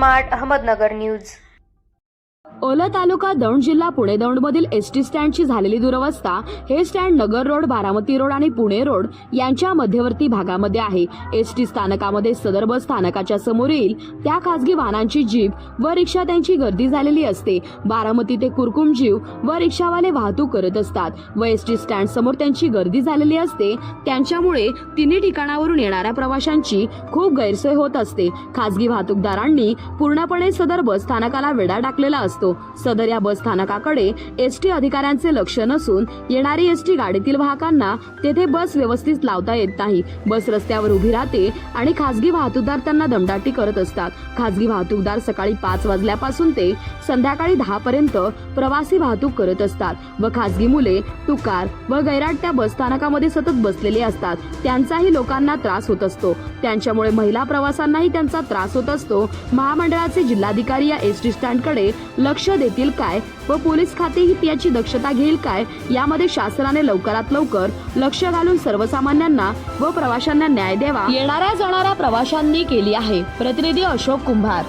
Smart Ahmednagar news. ओला तालुका दौंड जिल्हा पुणे दौंडमधील एसटी स्टँडची झालेली दुरवस्था हे stand Nagar road, Baramati road आणि पुणे रोड यांच्या मध्यवर्ती भागामध्ये आहे। एसटी स्थानकामध्ये सदर बस स्थानकाच्या समोर येईल त्या खासगी वाहनांची जीप व रिक्षा त्यांची गर्दी झालेली असते। बारामती ते कुरकुम जीप व रिक्षावाले वाहतूक करत असतात व एसटी स्टँड समोर त्यांची गर्दी झालेली असते। त्यांच्यामुळे तिन्ही ठिकाणावरून येणाऱ्या प्रवाशांची खूप गैरसोय होत असते। खासगी वाहतूकदारांनी पूर्णपणे सदर बस स्थानकाला वेढा टाकलेला असतो। सदर या बस स्थानकाकडे एसटी अधिकाऱ्यांचे लक्ष नसून येणारी एसटी गाडीतील वाहकांना तेथे बस व्यवस्थित लावता येत नाही। बस रस्त्यावर उभी राहते आणि खासगी वाहतूकदार त्यांना दमदाटी करत असतात। खासगी वाहतूकदार सकाळी 5 वाजल्यापासून ते संध्याकाळी 10 पर्यंत प्रवासी वाहतूक करत असतात व खासगी मुले, तुकार व गैराट त्या बस स्थानकामध्ये सतत बसलेले असतात। त्यांचाही लोकांना त्रास होत असतो। त्यांच्यामुळे महिला प्रवाशांनाही त्यांचा त्रास होत असतो। महामंडळाचे जिल्हाधिकारी या एसटी स्टँडकडे लक्ष देतील काय व पोलीस खातेही याची दक्षता घेईल काय, यामध्ये शासनाने लवकरात लवकर लक्ष घालून सर्वसामान्यांना व प्रवाशांना न्याय द्यावा, येणाऱ्या जाणाऱ्या प्रवाशांनी केली आहे। प्रतिनिधी अशोक कुंभार।